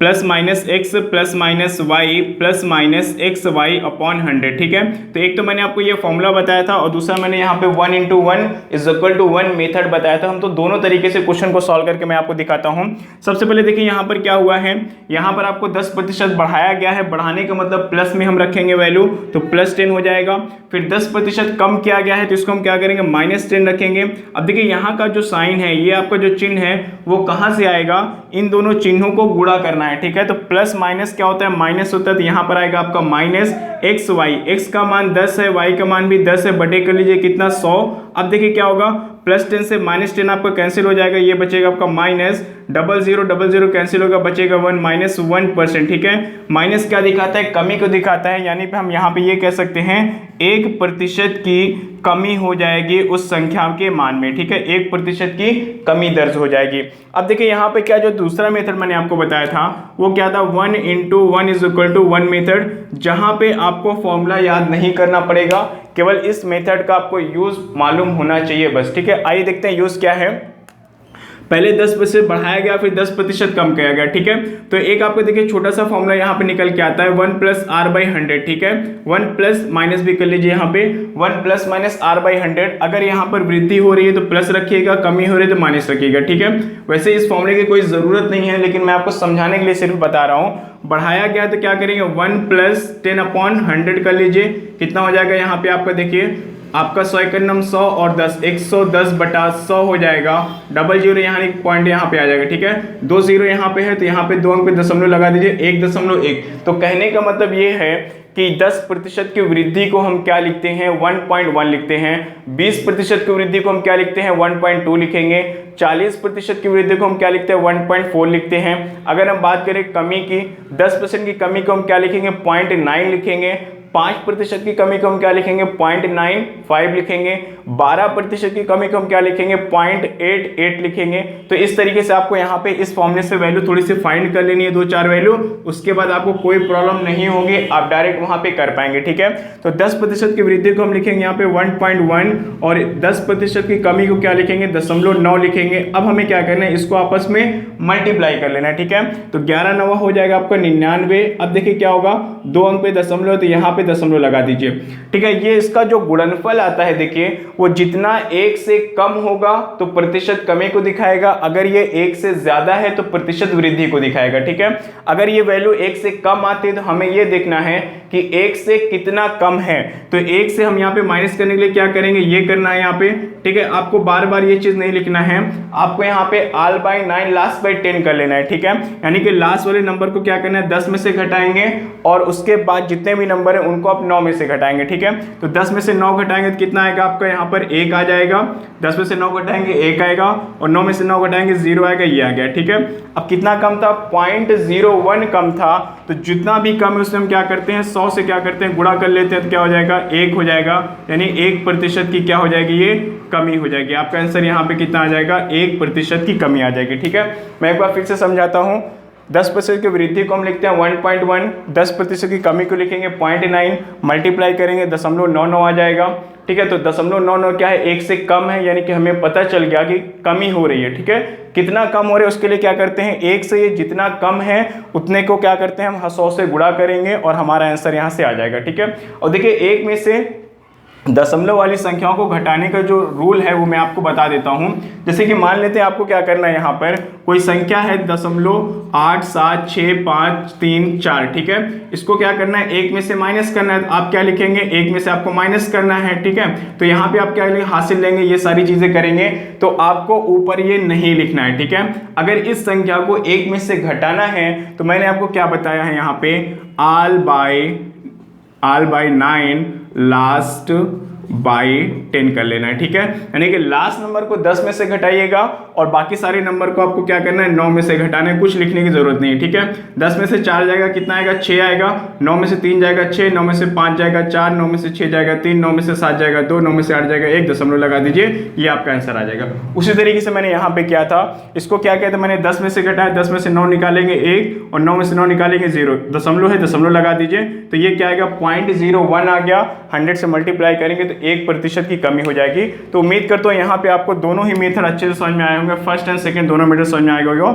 plus minus x plus minus y plus minus x y upon 100, ठीक है। तो एक तो मैंने आपको ये फॉर्मूला बताया था और दूसरा मैंने यहाँ पे 1 × 1 = 1 मेथड बताया था। हम तो दोनों तरीके से क्वेश्चन को सॉल्व करके मैं आपको दिखाता हूँ। सबसे पहले देखिए यहाँ पर क्या हुआ है, यहाँ पर आपको 10% बढ़ाया गया है, बढ़ाने का मतलब प्लस में हम रखेंगे वैल्यू तो +10 हो जाएगा। फिर 10% कम किया गया है तो इसको हम क्या करेंगे -10 रखेंगे। अब देखिए यहाँ का जो साइन है, ये आपका जो चिन्ह है वो कहाँ से आएगा, इन दोनों चिन्हों को गुणा करना है, ठीक है। तो प्लस माइनस क्या होता है, माइनस होता है, तो यहाँ पर आएगा आपका -xy, x का मान 10 है, y का मान भी 10 है, बटे कर लीजिए कितना 100। अब देखिए क्या होगा, +10 से -10 आपका कैंसिल हो जाएगा, ये बचेगा आपका -0000 कैंसिल होगा, बचेगा 1 -1%, ठीक है। माइनस क्या दिखाता है, कमी को दिखाता है, यानी कि हम यहाँ पे ये कह सकते हैं 1% की कमी हो जाएगी उस संख्या के मान में, ठीक है, 1% की कमी दर्ज हो जाएगी। अब देखिए यहाँ पे क्या, जो दूसरा मेथड मैंने आपको बताया था वो क्या था, 1 × 1 = 1 मेथड, जहाँ पे आपको फॉर्मूला याद नहीं करना पड़ेगा, केवल इस मेथड का आपको यूज मालूम होना चाहिए बस, ठीक है। आइए देखते हैं यूज क्या है। पहले 10% बढ़ाया गया, फिर 10% कम किया गया, ठीक है। तो एक आपको देखिए छोटा सा फॉर्मूला यहाँ पे निकल के आता है 1 + r/100, ठीक है। 1 प्लस माइनस भी कर लीजिए यहाँ पे, 1 ± r/100। अगर यहाँ पर वृद्धि हो रही है तो प्लस रखिएगा, कमी हो रही है तो माइनस रखिएगा, ठीक है। वैसे इस फॉर्मूले की कोई ज़रूरत नहीं है, लेकिन मैं आपको समझाने के लिए सिर्फ बता रहा हूँ। बढ़ाया गया तो क्या करेंगे, 1 + 10/100 कर लीजिए, कितना हो जाएगा यहाँ पे आपका, देखिए आपका 100 × 100 और 10, 110/100 हो जाएगा। 00 यहाँ एक पॉइंट यहाँ पे आ जाएगा, ठीक है। 2 0 यहाँ पे है तो यहाँ पे 2 अंक पे दशमलव लगा दीजिए, 1.1। तो कहने का मतलब ये है कि 10% की वृद्धि को हम क्या लिखते हैं, 1.1 लिखते हैं। 20% की वृद्धि को हम क्या लिखते हैं, 1.2 लिखेंगे। 40% की वृद्धि को हम क्या लिखते हैं, 1.4 लिखते हैं। अगर हम बात करें कमी की, 10% की कमी को हम क्या लिखेंगे, 0.9 लिखेंगे। 5% की कमी को हम क्या लिखेंगे, 0.95 लिखेंगे। 12% की कमी को हम क्या लिखेंगे, 0.88 लिखेंगे। तो इस तरीके से आपको यहाँ पे इस फॉर्मूले से वैल्यू थोड़ी सी फाइंड कर लेनी है, 2-4 वैल्यू, उसके बाद आपको कोई प्रॉब्लम नहीं होगी, आप डायरेक्ट वहां पे कर पाएंगे, ठीक है। तो 10% की वृद्धि को हम लिखेंगे यहाँ पे 1.1 और 10% की कमी को क्या लिखेंगे, 0.9 लिखेंगे। अब हमें क्या करना है, इसको आपस में मल्टीप्लाई कर लेना है, ठीक है। तो 11 9 हो जाएगा आपका 99। अब देखिए क्या होगा, 2 अंक पे दशमलव, तो यहाँ पे दशमलव लगा दीजिए, ठीक है। ये इसका जो गुणनफल आता है, देखिए वो जितना 1 से कम होगा तो प्रतिशत कमी को दिखाएगा, अगर ये 1 से ज्यादा है तो प्रतिशत वृद्धि को दिखाएगा, ठीक है। अगर ये वैल्यू 1 से कम आती है तो हमें ये देखना है कि 1 से कितना कम है। तो 1 से हम यहाँ पे माइनस करने के लिए क्या करेंगे, ये करना है यहाँ पे, ठीक है। आपको बार बार ये चीज नहीं लिखना है, आपको यहाँ पे r/9 last/10 कर लेना है, ठीक है। यानी कि लास्ट वाले नंबर को क्या करना है, 10 में से घटाएंगे और उसके बाद जितने भी नंबर है उनको आप 9 में से घटाएंगे, ठीक है। तो 10 में से 9 घटाएंगे तो कितना आएगा आपका, यहाँ पर 1 आ जाएगा। 10 में से 9 घटाएंगे 1 आएगा और 9 में से 9 घटाएंगे 0 आएगा, ये आ गया, ठीक है। अब कितना कम था, 0.01 कम था। तो जितना भी कम है उसमें हम क्या करते हैं, 100 से क्या करते हैं, गुणा कर लेते हैं, तो क्या हो जाएगा, 1 हो जाएगा। यानी 1% की क्या हो जाएगी, ये कमी हो जाएगी। आपका आंसर यहाँ पे कितना आ जाएगा, 1% की कमी आ जाएगी, ठीक है। मैं एक बार फिर से समझाता हूँ। 10% की वृद्धि को हम लिखते हैं 1.1, 10% की कमी को लिखेंगे 0.9, मल्टीप्लाई करेंगे 0.99 आ जाएगा, ठीक है। तो 0.99 क्या है, 1 से कम है, यानी कि हमें पता चल गया कि कमी हो रही है, ठीक है। कितना कम हो रहा है उसके लिए क्या करते हैं, 1 से ये जितना कम है उतने को क्या करते हैं, हम 100 से गुणा करेंगे और हमारा आंसर यहाँ से आ जाएगा, ठीक है। और देखिए 1 में से दशमलव वाली संख्याओं को घटाने का जो रूल है वो मैं आपको बता देता हूं। जैसे कि मान लेते हैं आपको क्या करना है, यहाँ पर कोई संख्या है 0.876534, ठीक है। इसको क्या करना है, 1 में से माइनस करना है। आप क्या लिखेंगे, 1 में से आपको माइनस करना है, ठीक है। तो यहाँ पे आप क्या हासिल लेंगे, ये सारी चीजें करेंगे, तो आपको ऊपर ये नहीं लिखना है, ठीक है। अगर इस संख्या को 1 में से घटाना है तो मैंने आपको क्या बताया है यहाँ पे, r/9 last/10 कर लेना है, ठीक है। यानी कि लास्ट नंबर को 10 में से घटाइएगा और बाकी सारे नंबर को आपको क्या करना है, 9 में से घटाना है। कुछ लिखने की जरूरत नहीं है, ठीक है। 10 में से 4 जाएगा, कितना आएगा, 6 आएगा। 9 में से 3 जाएगा 6, 9 में से 5 जाएगा 4, 9 में से 6 जाएगा 3, 9 में से 7 जाएगा 2, 9 में से 8 जाएगा 1, दशमलव लगा दीजिए, ये आपका आंसर आ जाएगा। उसी तरीके से मैंने यहाँ पे किया था, इसको क्या कहते हैं, मैंने 10 में से घटाया, 10 में से 9 निकालेंगे 1 और 9 में से 9 निकालेंगे 0, दशमलव है, दशमलव लगा दीजिए, तो ये क्या आएगा, 0.01 आ गया। 100 से मल्टीप्लाई करेंगे तो फिर 1% की कमी हो जाएगी। तो उम्मीद करता हूँ यहाँ पे आपको दोनों ही मेथड अच्छे से समझ में आए होंगे, फर्स्ट एंड सेकंड दोनों मेथड समझ में आए होंगे।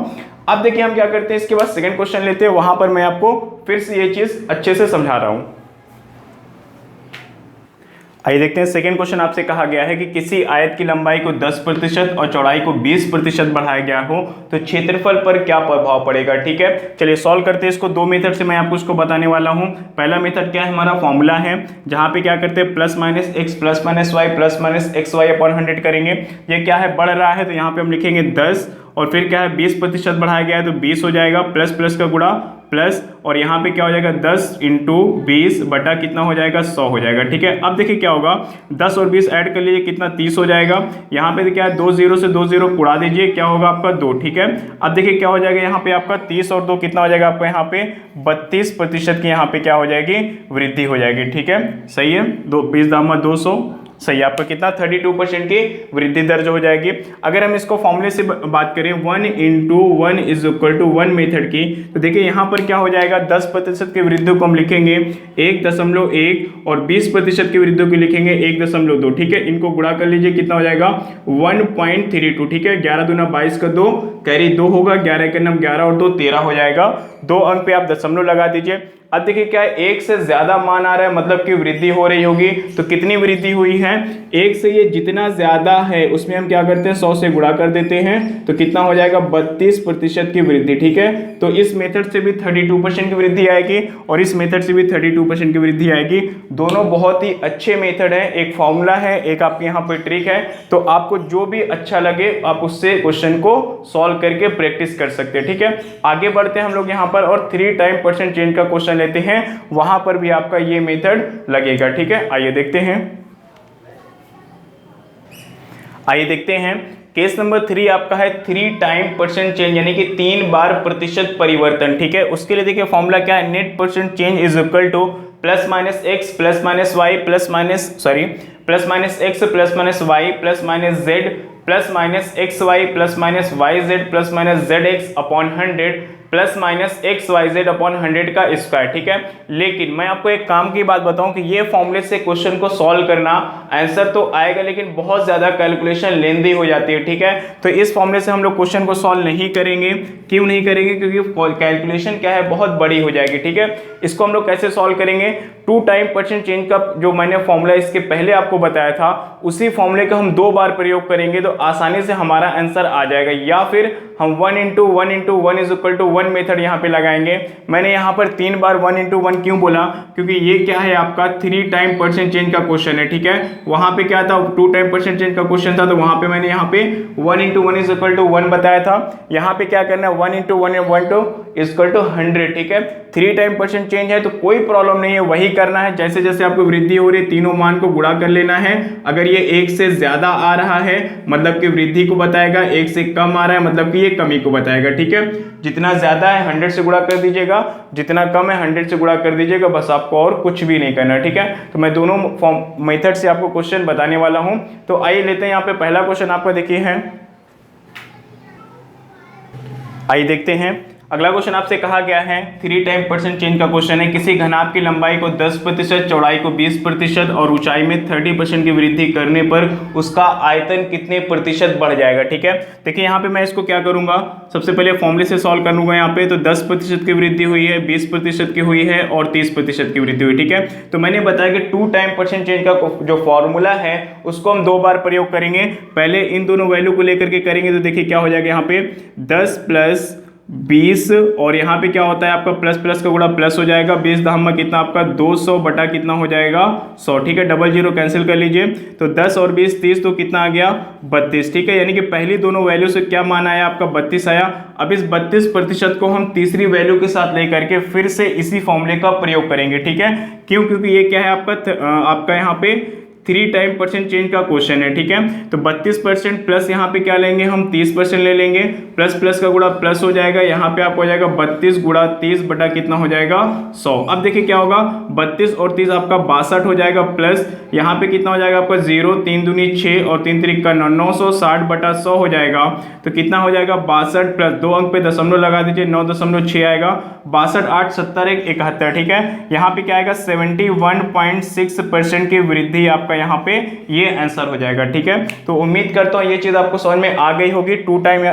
अब देखिए हम क्या करते हैं, इसके बाद सेकंड क्वेश्चन लेते हैं, वहां पर मैं आपको फिर से ये चीज अच्छे से समझा रहा हूं। आइए देखते हैं सेकंड क्वेश्चन आपसे कहा गया है कि किसी आयत की लंबाई को 10% और चौड़ाई को 20% बढ़ाया गया हो तो क्षेत्रफल पर क्या प्रभाव पड़ेगा। ठीक है, चलिए सॉल्व करते हैं इसको। दो मेथड से मैं आपको इसको बताने वाला हूं। पहला मेथड क्या है, हमारा फॉर्मूला है जहां पे क्या करते हैं plus minus x plus minus y plus minus x y upon 100 करेंगे। ये क्या है, बढ़ रहा है तो यहाँ पे हम लिखेंगे 10 और फिर क्या है 20% बढ़ाया गया है तो 20 हो जाएगा, प्लस प्लस का गुणा प्लस, और यहाँ पे क्या हो जाएगा 10 इंटू 20 बटा कितना हो जाएगा 100 हो जाएगा। ठीक है, अब देखिए क्या होगा, 10 और 20 ऐड कर लीजिए कितना 30 हो जाएगा। यहाँ पे क्या है 2 0 से 2 0 उड़ा दीजिए, क्या होगा आपका 2। ठीक है, अब देखिए क्या हो जाएगा यहाँ पे आपका 30 और 2 कितना हो जाएगा आपका यहाँ पे 32% की यहाँ पे क्या हो जाएगी वृद्धि हो जाएगी। ठीक है, सही है, 20 दामा 200 सही है, आपका कितना 32% की वृद्धि दर्ज हो जाएगी। अगर हम इसको फॉर्मूले से बात करें 1 into 1 is equal to 1 method की, तो देखिए यहाँ पर क्या हो जाएगा 10% की वृद्धि को हम लिखेंगे 1.1 और 20% की वृद्धि को लिखेंगे 1.2। ठीक है, इनको गुणा कर लीजिए कितना हो जाएगा 1.32। ठीक है, 11 दूना 22 का 2 कैरी 2 होगा, 11 के नाम 11 और 2 13 हो जाएगा। 2 अंक पे आप दशमलव लगा दीजिए। अब देखिए क्या है, एक से ज्यादा मान आ रहा है मतलब कि वृद्धि हो रही होगी। तो कितनी वृद्धि हुई है, एक से ये जितना ज्यादा है उसमें हम क्या करते हैं 100 से गुणा कर देते हैं तो कितना हो जाएगा 32% की वृद्धि। ठीक है, तो इस मेथड से भी 32% की वृद्धि आएगी और इस मेथड से भी 32% की वृद्धि आएगी। दोनों बहुत ही अच्छे मेथड है, एक फॉर्मूला है, एक आपके यहाँ पर ट्रिक है। तो आपको जो भी अच्छा लगे आप उससे क्वेश्चन को सॉल्व करके प्रैक्टिस कर सकते हैं। ठीक है, आगे बढ़ते हैं हम लोग यहाँ पर और 3 टाइम परसेंट चेंज का क्वेश्चन लेते हैं, वहां पर भी आपका ये मेथड लगेगा। ठीक है, आइए देखते हैं केस नंबर 3 आपका है 3 टाइम परसेंट चेंज यानी कि 3 बार प्रतिशत परिवर्तन। ठीक है, उसके लिए देखिए फॉर्मूला क्या है, net percent change is equal to plus minus x plus minus y plus minus x plus minus y plus minus z plus minus x y plus minus y z plus minus z x upon 100 plus minus x y z upon 100 का स्क्वायर। ठीक है, लेकिन मैं आपको एक काम की बात बताऊं कि ये फॉर्मूले से क्वेश्चन को सॉल्व करना आंसर तो आएगा लेकिन बहुत ज्यादा कैलकुलेशन लेंदी हो जाती है। ठीक है, तो इस फॉर्मूले से हम लोग क्वेश्चन को सॉल्व नहीं करेंगे। क्यों नहीं करेंगे, क्योंकि कैलकुलेशन क्या है बहुत बड़ी हो जाएगी। ठीक है, इसको हम लोग कैसे सॉल्व करेंगे, 2 टाइम परसेंट चेंज का जो मैंने फॉर्मूला इसके पहले आपको बताया था उसी फॉर्मूले का हम 2 बार प्रयोग करेंगे तो आसानी से हमारा आंसर आ जाएगा। या फिर हम 1 into 1 into 1 is equal to 1 method यहाँ पे लगाएंगे। मैंने यहाँ पर 3 बार 1 इंटू 1 क्यों बोला, क्योंकि ये क्या है आपका 3 टाइम परसेंट चेंज का क्वेश्चन है। ठीक है, वहां पे क्या था 2 टाइम परसेंट चेंज का क्वेश्चन था तो वहां पे मैंने यहाँ पे 1 इंटू 1 इज इक्वल टू 1 बताया था। यहाँ पे क्या करना है 1 इंटू 1 इज इक्वल टू 100। ठीक है, 3 टाइम परसेंट चेंज है तो कोई प्रॉब्लम नहीं है, वही करना है। जैसे जैसे आपको वृद्धि हो रही है तीनों मान को गुणा कर लेना है। अगर ये 1 से ज्यादा आ रहा है मतलब कि वृद्धि को बताएगा, 1 से कम आ रहा है मतलब कि ये कमी को बताएगा। ठीक है, जितना ज्यादा है 100 से गुणा कर दीजिएगा, जितना कम है 100 से गुणा कर दीजिएगा, बस आपको और कुछ भी नहीं करना। ठीक है, तो मैं दोनों मेथड से आपको क्वेश्चन बताने वाला हूं। तो आइए लेते हैं यहाँ पे पहला क्वेश्चन आपका देखिए है, आइए देखते हैं। अगला क्वेश्चन आपसे कहा गया है 3 टाइम परसेंट चेंज का क्वेश्चन है, किसी घनाभ की लंबाई को 10%, चौड़ाई को 20% और ऊंचाई में 30% की वृद्धि करने पर उसका आयतन कितने प्रतिशत बढ़ जाएगा। ठीक है, देखिए यहाँ पे मैं इसको क्या करूंगा, सबसे पहले फॉर्मूले से सॉल्व कर लूंगा। यहाँ पे तो 10% की वृद्धि हुई है, 20% की हुई है और 30% की वृद्धि हुई। ठीक है, तो मैंने बताया कि 2 टाइम परसेंट चेंज का जो फॉर्मूला है उसको हम 2 बार प्रयोग करेंगे। पहले इन दोनों वैल्यू को लेकर के करेंगे तो देखिए क्या हो जाएगा, यहाँ पे 10 प्लस 20 और यहाँ पे क्या होता है आपका प्लस प्लस का गुणा प्लस हो जाएगा, 20 दहम कितना आपका 200 बटा कितना हो जाएगा 100। ठीक है, डबल जीरो कैंसिल कर लीजिए तो 10 और 20 30 तो कितना आ गया 32। ठीक है, यानी कि पहली दोनों वैल्यू से क्या मान आया आपका 32 आया। अब इस 32% को हम तीसरी वैल्यू के साथ लेकर के फिर से इसी फॉर्मूले का प्रयोग करेंगे। ठीक है, क्यों, क्योंकि ये क्या है आपका यहाँ पे 3 टाइम परसेंट चेंज का क्वेश्चन है। ठीक है, तो 32% प्लस यहाँ पे क्या लेंगे हम 30% ले लेंगे, प्लस प्लस का गुणा प्लस हो जाएगा, यहाँ पे आपको हो जाएगा 32 गुणा 30 बटा कितना हो जाएगा 100। अब देखिए क्या होगा 32 और 30 आपका 62 हो जाएगा, प्लस यहाँ पे कितना हो जाएगा आपका 0 3 दूनी 6 और 3 3 का 960 बटा 100 हो जाएगा। तो कितना हो जाएगा 62 प्लस 2 अंक पे दशमलव लगा दीजिए 9.6 आएगा, 62 8 70 71। ठीक है, यहाँ पे क्या आएगा 71.6% की वृद्धि आपका यहाँ पे ये आंसर हो जाएगा। ठीक है, तो उम्मीद करता हूँ ये चीज़ आपको समझ में आ गई होगी। टू टाइम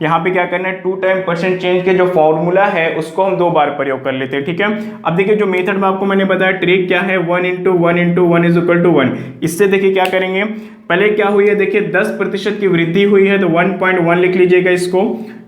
यहाँ पे क्या करना है, टू टाइम परसेंट चेंज के जो फॉर्मूला है उसको हम 2 बार प्रयोग कर लेते हैं। ठीक है, अब देखिए जो मेथड में आपको मैंने बताया ट्रिक क्या है, 1 × 1 × 1 = 1। इससे देखिए क्या करेंगे, पहले क्या हुई है, देखिए 10% की वृद्धि हुई है तो 1.1 लिख लीजिएगा इसको।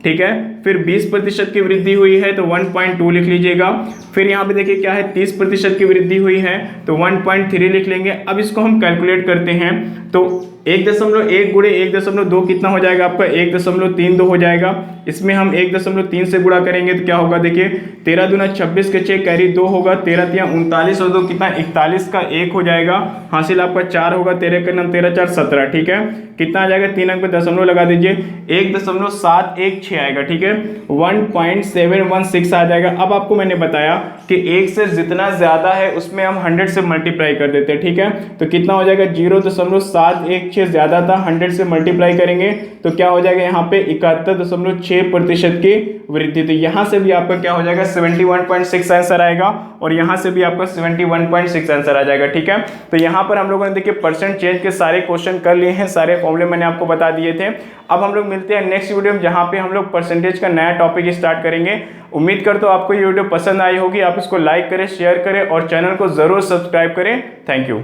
ठीक है, फिर 20% की वृद्धि हुई है तो 1.2 लिख लीजिएगा। फिर यहाँ पे देखिए क्या है, 30% की वृद्धि हुई है तो 1.3 लिख लेंगे। अब इसको हम कैलकुलेट करते हैं तो 1.1 × 1.2 कितना हो जाएगा आपका, 1.32 हो जाएगा। इसमें हम 1.3 से गुणा करेंगे तो क्या होगा, देखिए 13 दूना 26 के 6 कैरी 2 होगा, 13 × 39 और 2 कितना 41 का 1 हो जाएगा। हासिल आपका 4 होगा, 13 का 9 13 4 17। ठीक है, कितना आ जाएगा, 3 अंक पे दशमलव लगा दीजिए, 1.716 आएगा। ठीक है, 1.716 आ जाएगा। अब आपको मैंने बताया कि 1 से जितना ज्यादा है उसमें हम 100 से मल्टीप्लाई कर देते हैं। ठीक है, तो कितना हो जाएगा, 0.716 ज्यादा था, 100 से मल्टीप्लाई करेंगे तो क्या हो जाएगा, यहाँ पे 71.6% की वृद्धि। तो यहाँ से भी आपका क्या हो जाएगा, 71.6 आंसर आएगा और यहाँ से भी आपका 71.6 आंसर आ जाएगा। ठीक है, तो यहाँ पर हम लोगों ने देखिए परसेंट चेंज के सारे क्वेश्चन कर लिए हैं, सारे फॉर्मूले मैंने आपको बता दिए थे। अब हम लोग मिलते हैं नेक्स्ट वीडियो में जहाँ पे हम लोग परसेंटेज का नया टॉपिक स्टार्ट करेंगे। उम्मीद करता हूँ आपको ये वीडियो पसंद आई होगी, आप इसको लाइक करें, शेयर करें और चैनल को जरूर सब्सक्राइब करें। Thank you.